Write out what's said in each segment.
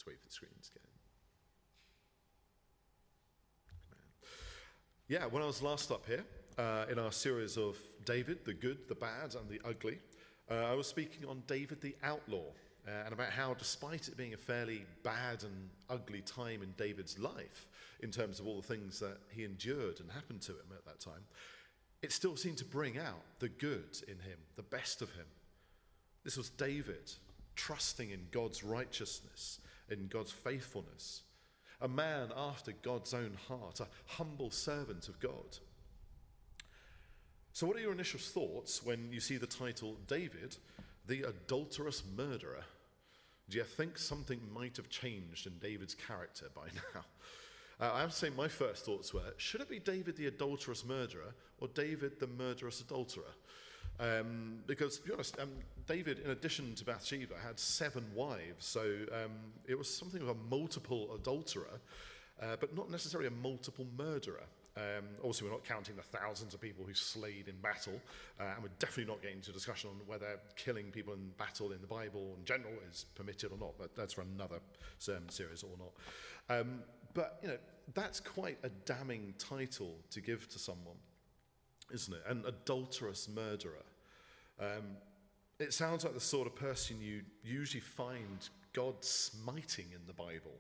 Let's wait for the screens again. Yeah, when I was last up here in our series of David, the good, the bad, and the ugly, I was speaking on David the outlaw and about how, despite it being a fairly bad and ugly time in David's life, in terms of all the things that he endured and happened to him at that time, it still seemed to bring out the good in him, the best of him. This was David trusting in God's righteousness, in God's faithfulness, a man after God's own heart, a humble servant of God. So what are your initial thoughts when you see the title, David, the Adulterous Murderer? Do you think something might have changed in David's character by now? I have to say my first thoughts were, should it be David the Adulterous Murderer or David the Murderous Adulterer? Because, to be honest, David, in addition to Bathsheba, had 7 wives, so it was something of a multiple adulterer, but not necessarily a multiple murderer. Also, we're not counting the thousands of people who slayed in battle, and we're definitely not getting into a discussion on whether killing people in battle in the Bible in general is permitted or not, but that's for another sermon series or not. But, you know, that's quite a damning title to give to someone, isn't it? An adulterous murderer. It sounds like the sort of person you usually find God smiting in the Bible.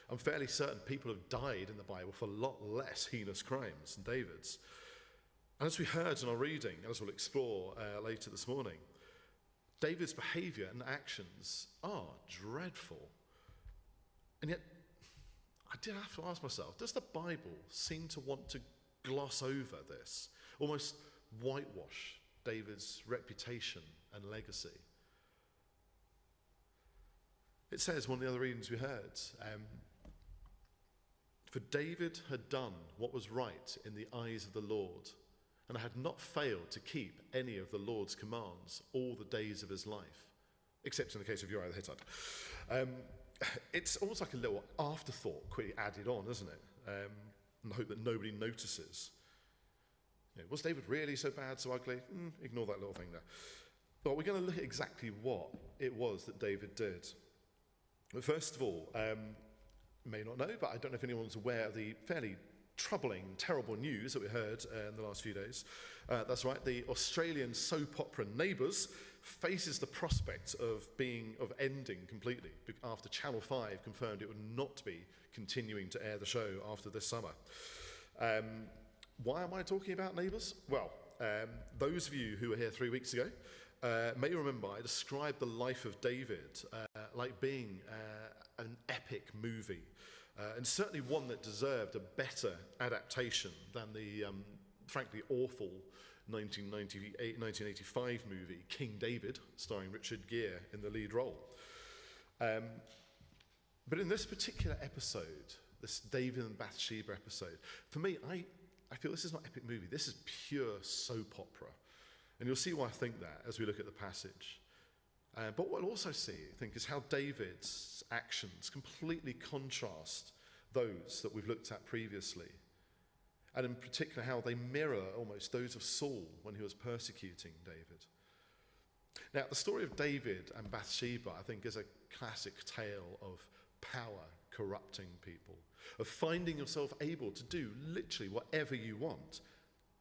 I'm fairly certain people have died in the Bible for a lot less heinous crimes than David's. And as we heard in our reading, as we'll explore later this morning, David's behaviour and actions are dreadful. And yet, I did have to ask myself, does the Bible seem to want to gloss over this, almost whitewash David's reputation and legacy? It says, one of the other readings we heard, for David had done what was right in the eyes of the Lord, and had not failed to keep any of the Lord's commands all the days of his life, except in the case of Uriah the Hittite. It's almost like a little afterthought quickly added on, isn't it? And the hope that nobody notices. You know, was David really so bad, so ugly? Ignore that little thing there. But we're going to look at exactly what it was that David did. But first of all, you may not know, but I don't know if anyone's aware of the fairly troubling, terrible news that we heard in the last few days. That's right, the Australian soap opera Neighbours faces the prospect of ending completely after Channel 5 confirmed it would not be continuing to air the show after this summer. Why am I talking about Neighbours? Well, those of you who were here 3 weeks ago may remember I described the life of David like being an epic movie, and certainly one that deserved a better adaptation than the frankly awful 1985 movie King David, starring Richard Gere in the lead role. But in this particular episode, this David and Bathsheba episode, for me, I feel this is not epic movie, this is pure soap opera. And you'll see why I think that as we look at the passage. But what we'll also see, I think, is how David's actions completely contrast those that we've looked at previously. And in particular, how they mirror almost those of Saul when he was persecuting David. Now, the story of David and Bathsheba, I think, is a classic tale of power corrupting people, of finding yourself able to do literally whatever you want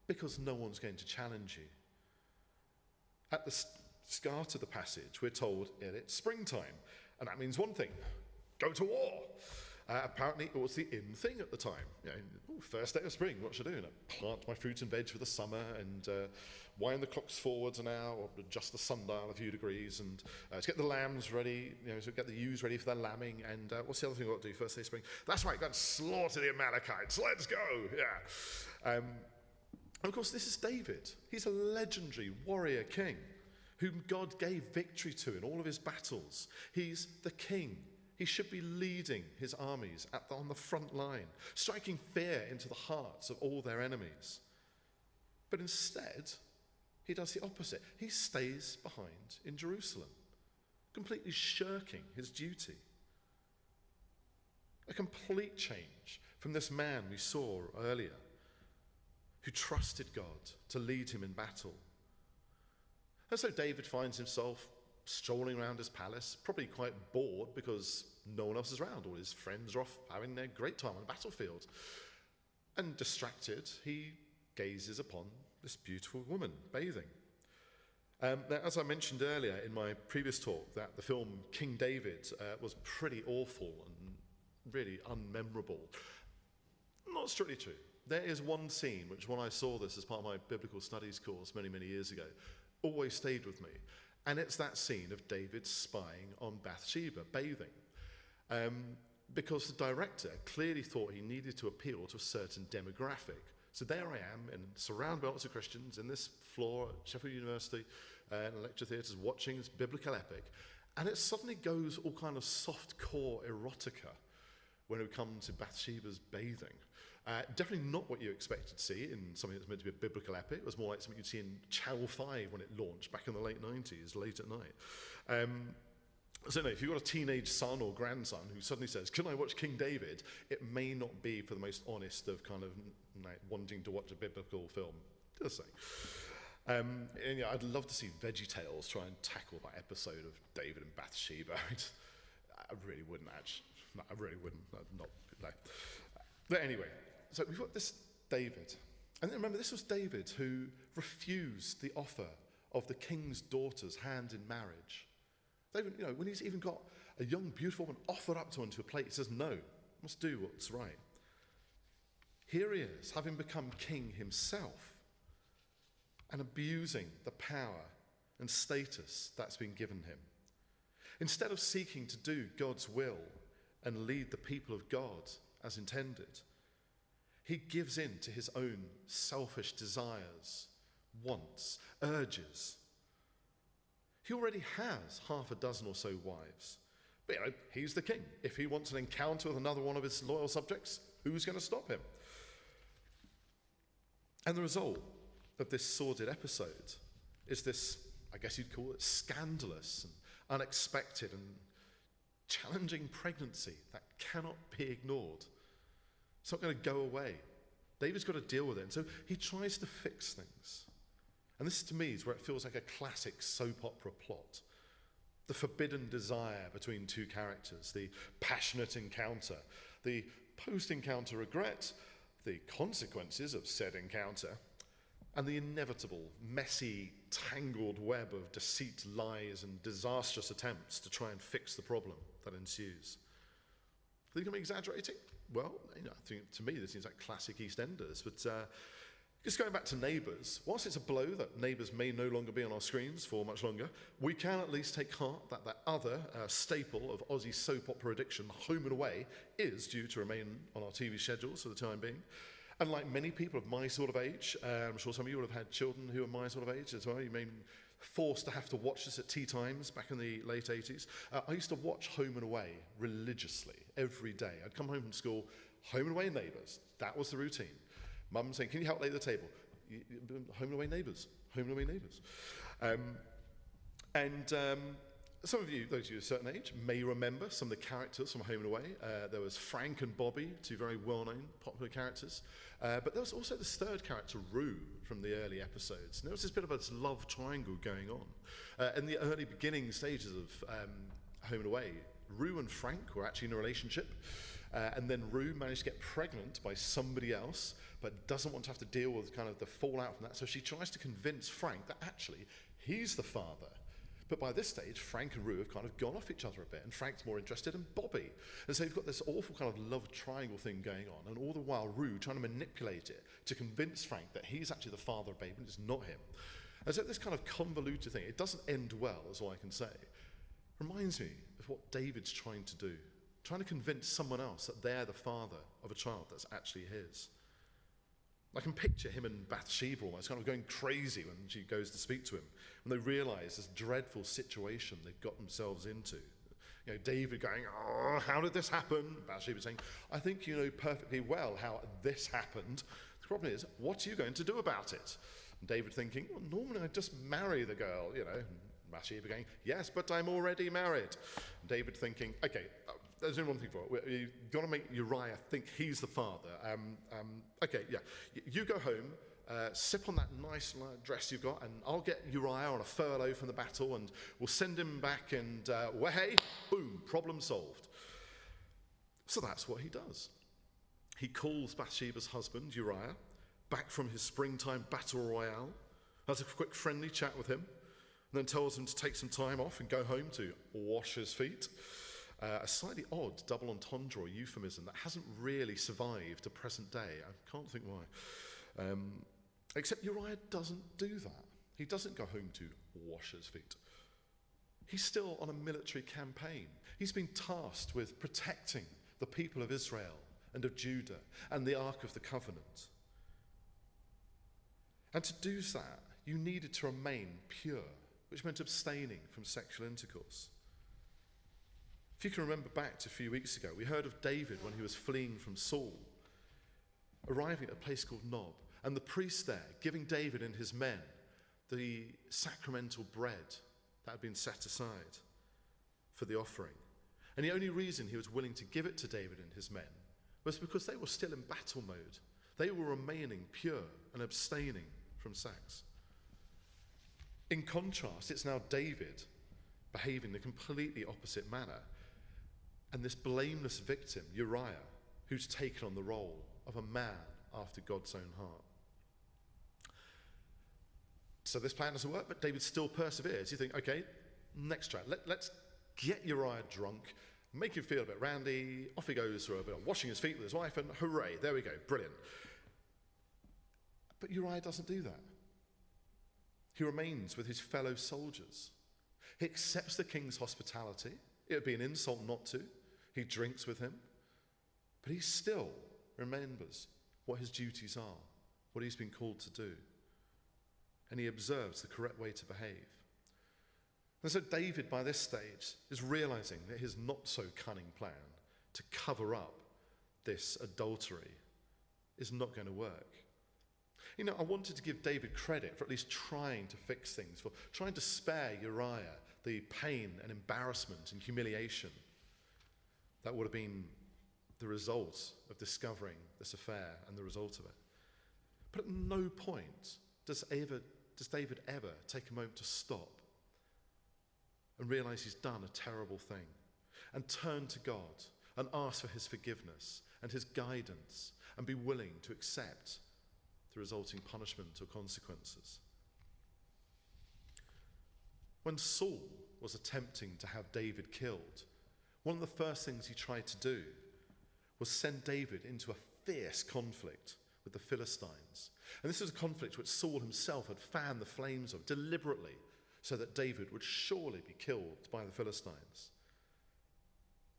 because no one's going to challenge you. At the start of the passage, we're told it's springtime, and that means one thing: go to war. Apparently, it was the in thing at the time. You know, first day of spring, what should I do? I plant my fruit and veg for the summer, and wind the clocks forwards an hour, or adjust the sundial a few degrees, and to get the lambs ready, to get the ewes ready for their lambing. And what's the other thing I've got to do first day of spring? That's right, go and slaughter the Amalekites. Let's go! Yeah. And of course, this is David. He's a legendary warrior king whom God gave victory to in all of his battles. He's the king. He should be leading his armies on the front line, striking fear into the hearts of all their enemies. But instead, he does the opposite. He stays behind in Jerusalem, completely shirking his duty. A complete change from this man we saw earlier, who trusted God to lead him in battle. And so David finds himself strolling around his palace, probably quite bored because no one else is around. All his friends are off having their great time on the battlefield. And distracted, he gazes upon this beautiful woman bathing. Now, as I mentioned earlier in my previous talk, that the film King David was pretty awful and really unmemorable. Not strictly true. There is one scene which, when I saw this as part of my biblical studies course many, many years ago, always stayed with me. And it's that scene of David spying on Bathsheba bathing. Because the director clearly thought he needed to appeal to a certain demographic. So there I am, and surrounded by lots of Christians in this floor at Sheffield University, in lecture theatres, watching this biblical epic. And it suddenly goes all kind of soft-core erotica when it comes to Bathsheba's bathing. Definitely not what you expected to see in something that's meant to be a biblical epic. It was more like something you'd see in Channel 5 when it launched back in the late 90s, late at night. So no, if you've got a teenage son or grandson who suddenly says, can I watch King David? It may not be for the most honest of kind of wanting to watch a biblical film. Just saying. And, yeah, I'd love to see VeggieTales try and tackle that episode of David and Bathsheba. I really wouldn't, actually. No, I really wouldn't. No. But anyway, so we've got this David. And then remember, this was David who refused the offer of the king's daughter's hand in marriage. David, when he's even got a young, beautiful woman offered up to him to a plate, he says, no, must do what's right. Here he is, having become king himself and abusing the power and status that's been given him. Instead of seeking to do God's will and lead the people of God as intended, he gives in to his own selfish desires, wants, urges. He already has half a dozen or so wives. But he's the king. If he wants an encounter with another one of his loyal subjects, who's going to stop him? And the result of this sordid episode is this, I guess you'd call it, scandalous and unexpected and challenging pregnancy that cannot be ignored. It's not going to go away. David's got to deal with it. And so he tries to fix things. And this, to me, is where it feels like a classic soap opera plot. The forbidden desire between two characters, the passionate encounter, the post-encounter regret, the consequences of said encounter, and the inevitable, messy, tangled web of deceit, lies, and disastrous attempts to try and fix the problem that ensues. Think I'm exaggerating? Well, I think to me this seems like classic EastEnders, but just going back to Neighbours, whilst it's a blow that Neighbours may no longer be on our screens for much longer, we can at least take heart that that other staple of Aussie soap opera addiction, Home and Away, is due to remain on our TV schedules for the time being. And like many people of my sort of age, I'm sure some of you will have had children who are my sort of age as well. You may be forced to have to watch this at tea times back in the late 80s. I used to watch Home and Away religiously every day. I'd come home from school, Home and Away Neighbours. That was the routine. Mum saying, can you help lay the table? Home and Away Neighbours. Home and Away Neighbours. Some of you, those of you of a certain age, may remember some of the characters from Home and Away. There was Frank and Bobby, two very well-known, popular characters. But there was also this third character, Rue, from the early episodes. And there was this bit of a love triangle going on. In the early beginning stages of Home and Away, Rue and Frank were actually in a relationship. And then Rue managed to get pregnant by somebody else, but doesn't want to have to deal with kind of the fallout from that. So she tries to convince Frank that actually he's the father. But by this stage, Frank and Rue have kind of gone off each other a bit, and Frank's more interested in Bobby. And so you've got this awful kind of love triangle thing going on, and all the while Rue trying to manipulate it to convince Frank that he's actually the father of baby and it's not him. And so this kind of convoluted thing, it doesn't end well, is all I can say. Reminds me of what David's trying to do, trying to convince someone else that they're the father of a child that's actually his. I can picture him and Bathsheba almost kind of going crazy when she goes to speak to him, when they realise this dreadful situation they've got themselves into. David going, oh, how did this happen? Bathsheba saying, I think you know perfectly well how this happened. The problem is, what are you going to do about it? And David thinking, well, normally I'd just marry the girl, And Bathsheba going, yes, but I'm already married. And David thinking, okay, there's only one thing for it. You've got to make Uriah think he's the father. Okay, yeah. You go home, sip on that nice dress you've got, and I'll get Uriah on a furlough from the battle, and we'll send him back, and hey, boom, problem solved. So that's what he does. He calls Bathsheba's husband, Uriah, back from his springtime battle royale, has a quick friendly chat with him, and then tells him to take some time off and go home to wash his feet. A slightly odd double entendre or euphemism that hasn't really survived to present day. I can't think why. Except Uriah doesn't do that. He doesn't go home to wash his feet. He's still on a military campaign. He's been tasked with protecting the people of Israel and of Judah and the Ark of the Covenant. And to do that, you needed to remain pure, which meant abstaining from sexual intercourse. If you can remember back to a few weeks ago, we heard of David when he was fleeing from Saul, arriving at a place called Nob, and the priest there giving David and his men the sacramental bread that had been set aside for the offering. And the only reason he was willing to give it to David and his men was because they were still in battle mode. They were remaining pure and abstaining from sex. In contrast, it's now David behaving in a completely opposite manner, and this blameless victim, Uriah, who's taken on the role of a man after God's own heart. So this plan doesn't work, but David still perseveres. You think, okay, next try. Let's get Uriah drunk, make him feel a bit randy. Off he goes for a bit of washing his feet with his wife, and hooray, there we go, brilliant. But Uriah doesn't do that. He remains with his fellow soldiers. He accepts the king's hospitality. It would be an insult not to. He drinks with him. But he still remembers what his duties are, what he's been called to do. And he observes the correct way to behave. And so David, by this stage, is realizing that his not-so-cunning plan to cover up this adultery is not going to work. You know, I wanted to give David credit for at least trying to fix things, for trying to spare Uriah the pain and embarrassment and humiliation that would have been the result of discovering this affair and the result of it. But at no point does David ever take a moment to stop and realize he's done a terrible thing and turn to God and ask for his forgiveness and his guidance and be willing to accept the resulting punishment or consequences. When Saul was attempting to have David killed, one of the first things he tried to do was send David into a fierce conflict with the Philistines. And this was a conflict which Saul himself had fanned the flames of deliberately so that David would surely be killed by the Philistines.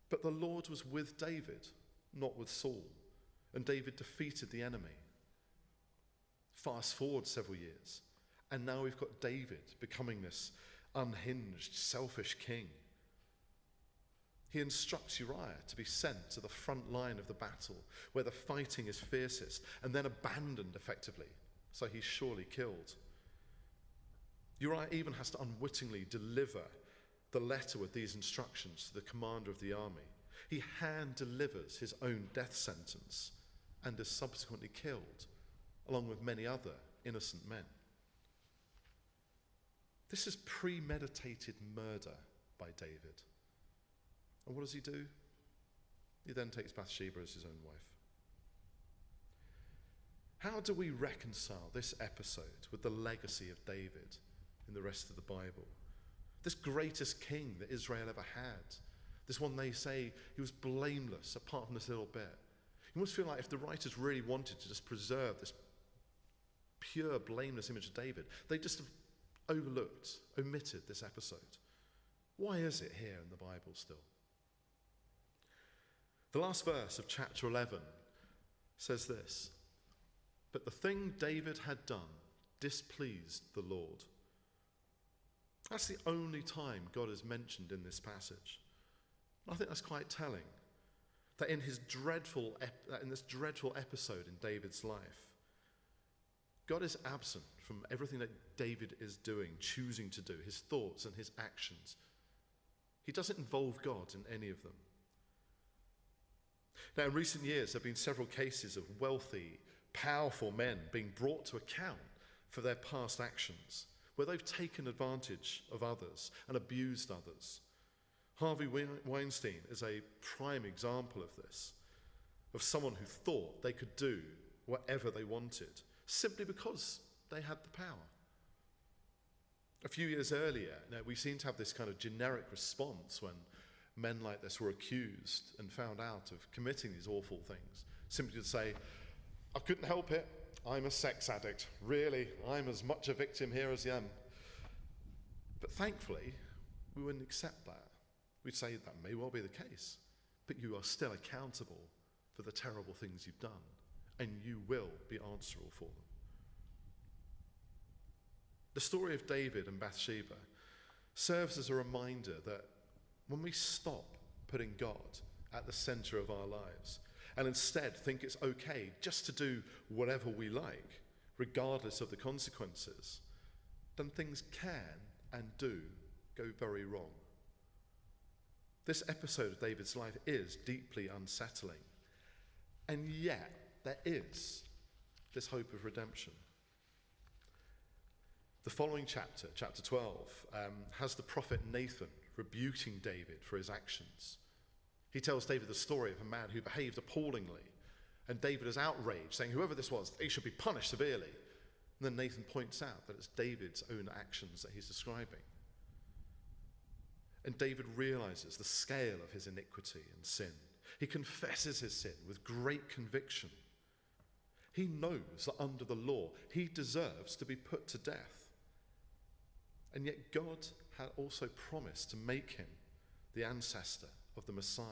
But the Lord was with David, not with Saul, and David defeated the enemy. Fast forward several years, and now we've got David becoming this unhinged, selfish king. He instructs Uriah to be sent to the front line of the battle where the fighting is fiercest and then abandoned effectively, so he's surely killed. Uriah even has to unwittingly deliver the letter with these instructions to the commander of the army. He hand delivers his own death sentence and is subsequently killed, along with many other innocent men. This is premeditated murder by David. And what does he do? He then takes Bathsheba as his own wife. How do we reconcile this episode with the legacy of David in the rest of the Bible? This greatest king that Israel ever had. This one they say he was blameless apart from this little bit. You must feel like if the writers really wanted to just preserve this pure, blameless image of David, they just have omitted this episode. Why is it here in the Bible still? The last verse of chapter 11 says this: "But the thing David had done displeased the Lord." That's the only time God is mentioned in this passage. I think that's quite telling. That in this dreadful episode in David's life, God is absent from everything that David is doing, choosing to do, his thoughts and his actions. He doesn't involve God in any of them. Now, in recent years, there have been several cases of wealthy, powerful men being brought to account for their past actions, where they've taken advantage of others and abused others. Harvey Weinstein is a prime example of this, of someone who thought they could do whatever they wanted simply because they had the power. A few years earlier, we seem to have this kind of generic response when men like this were accused and found out of committing these awful things, simply to say, I couldn't help it, I'm a sex addict. Really, I'm as much a victim here as them. But thankfully, we wouldn't accept that. We'd say that may well be the case, but you are still accountable for the terrible things you've done, and you will be answerable for them. The story of David and Bathsheba serves as a reminder that when we stop putting God at the center of our lives and instead think it's okay just to do whatever we like, regardless of the consequences, then things can and do go very wrong. This episode of David's life is deeply unsettling, and yet there is this hope of redemption. The following chapter, chapter 12, has the prophet Nathan rebuking David for his actions. He tells David the story of a man who behaved appallingly, and David is outraged, saying whoever this was, he should be punished severely. And then Nathan points out that it's David's own actions that he's describing. And David realizes the scale of his iniquity and sin. He confesses his sin with great conviction. He knows that under the law, he deserves to be put to death. And yet God had also promised to make him the ancestor of the Messiah.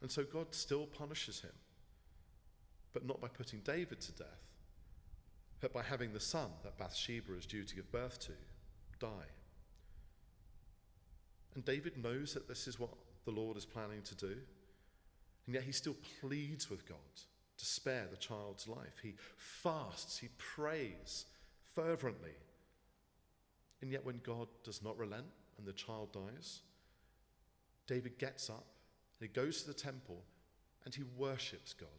And so God still punishes him, but not by putting David to death, but by having the son that Bathsheba is due to give birth to die. And David knows that this is what the Lord is planning to do, and yet he still pleads with God to spare the child's life. He fasts, he prays fervently. And yet when God does not relent and the child dies, David gets up and he goes to the temple and he worships God.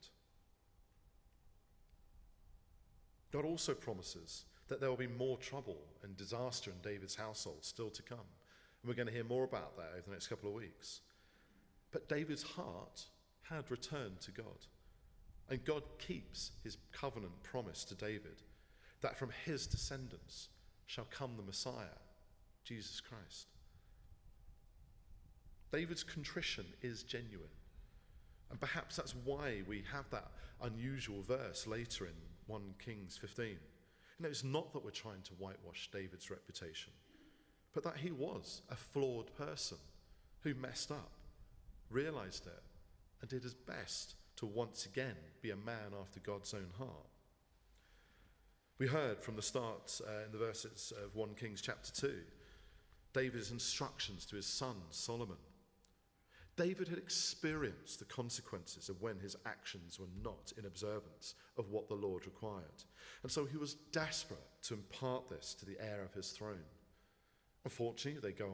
God also promises that there will be more trouble and disaster in David's household still to come. And we're going to hear more about that over the next couple of weeks. But David's heart had returned to God. And God keeps his covenant promise to David that from his descendants shall come the Messiah, Jesus Christ. David's contrition is genuine. And perhaps that's why we have that unusual verse later in 1 Kings 15. It's not that we're trying to whitewash David's reputation, but that he was a flawed person who messed up, realized it, and did his best to once again be a man after God's own heart. We heard from the start in the verses of 1 Kings chapter 2, David's instructions to his son Solomon. David had experienced the consequences of when his actions were not in observance of what the Lord required. And so he was desperate to impart this to the heir of his throne. Unfortunately, they go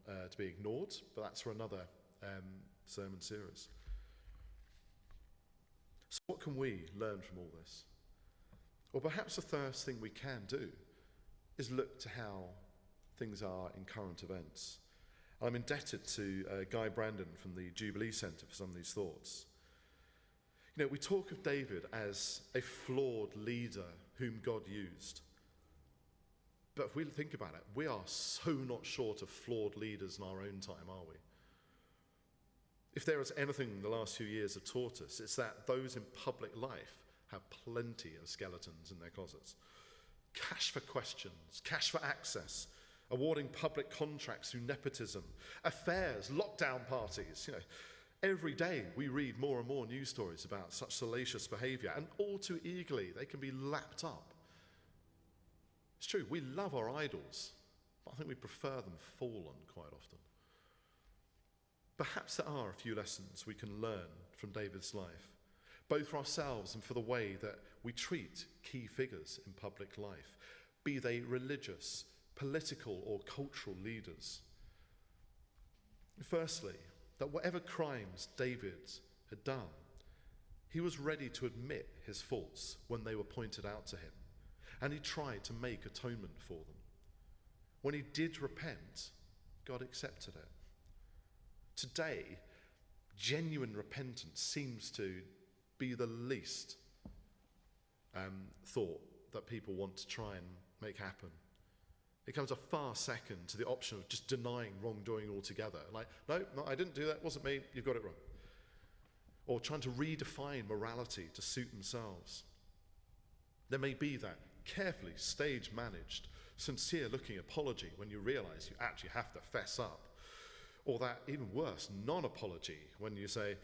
on to be ignored, but that's for another sermon series. So what can we learn from all this? Well, perhaps the first thing we can do is look to how things are in current events. I'm indebted to Guy Brandon from the Jubilee Centre for some of these thoughts. We talk of David as a flawed leader whom God used. But if we think about it, we are so not short of flawed leaders in our own time, are we? If there is anything the last few years have taught us, it's that those in public life have plenty of skeletons in their closets. Cash for questions, cash for access, awarding public contracts through nepotism, affairs, lockdown parties. Every day we read more and more news stories about such salacious behaviour, and all too eagerly they can be lapped up. It's true, we love our idols, but I think we prefer them fallen quite often. Perhaps there are a few lessons we can learn from David's life, both for ourselves and for the way that we treat key figures in public life, be they religious, political or cultural leaders. Firstly, that whatever crimes David had done, he was ready to admit his faults when they were pointed out to him, and he tried to make atonement for them. When he did repent, God accepted it. Today, genuine repentance seems to be the least thought that people want to try and make happen. It comes a far second to the option of just denying wrongdoing altogether. Like, no, I didn't do that, it wasn't me, you've got it wrong. Or trying to redefine morality to suit themselves. There may be that carefully stage-managed, sincere-looking apology when you realise you actually have to fess up. Or that, even worse, non-apology when you say,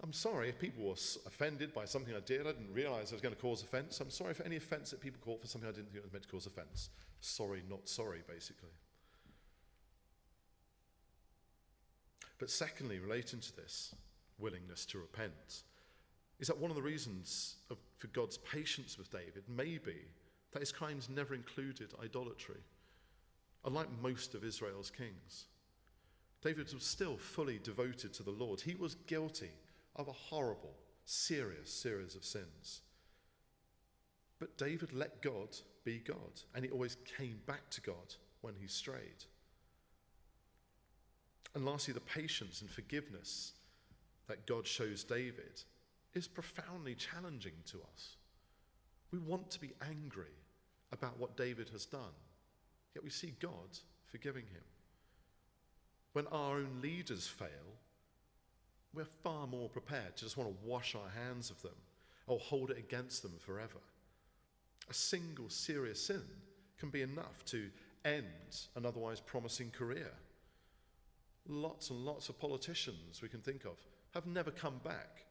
I'm sorry if people were offended by something I did. I didn't realise I was going to cause offence. I'm sorry for any offence that people caught for something I didn't think was meant to cause offence. Sorry, not sorry, basically. But secondly, relating to this willingness to repent, is that one of the reasons for God's patience with David may be that his crimes never included idolatry. Unlike most of Israel's kings, David was still fully devoted to the Lord. He was guilty of a horrible, serious series of sins. But David let God be God, and he always came back to God when he strayed. And lastly, the patience and forgiveness that God shows David is profoundly challenging to us. We want to be angry about what David has done, yet we see God forgiving him. When our own leaders fail, we're far more prepared to just want to wash our hands of them or hold it against them forever. A single serious sin can be enough to end an otherwise promising career. Lots and lots of politicians we can think of have never come back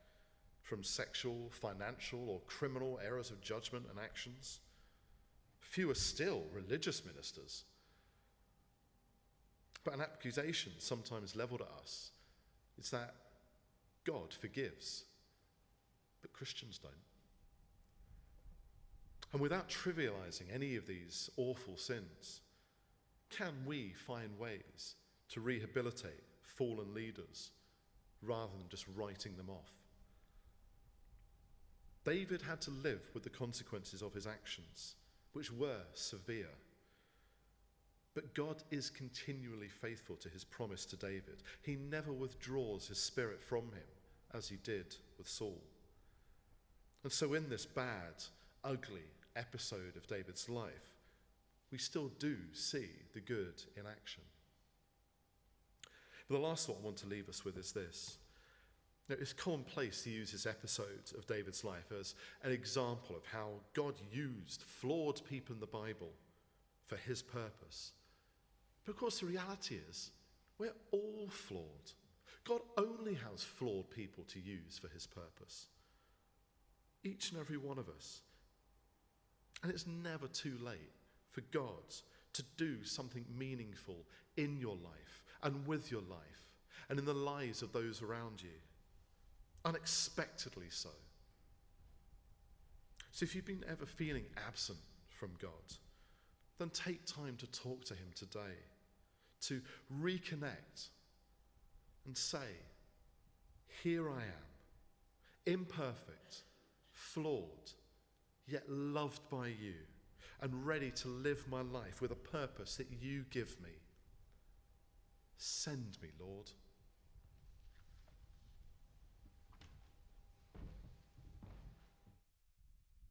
from sexual, financial, or criminal errors of judgment and actions. Fewer still religious ministers. But an accusation sometimes levelled at us is that God forgives, but Christians don't. And without trivialising any of these awful sins, can we find ways to rehabilitate fallen leaders rather than just writing them off? David had to live with the consequences of his actions, which were severe. But God is continually faithful to his promise to David. He never withdraws his spirit from him, as he did with Saul. And so in this bad, ugly episode of David's life, we still do see the good in action. But the last thought I want to leave us with is this. Now, it's commonplace to use this episode of David's life as an example of how God used flawed people in the Bible for his purpose. But of course, the reality is, we're all flawed. God only has flawed people to use for his purpose. Each and every one of us. And it's never too late for God to do something meaningful in your life and with your life and in the lives of those around you. Unexpectedly so. So if you've been ever feeling absent from God, then take time to talk to him today, to reconnect and say, here I am, imperfect, flawed, yet loved by you, and ready to live my life with a purpose that you give me. Send me, Lord.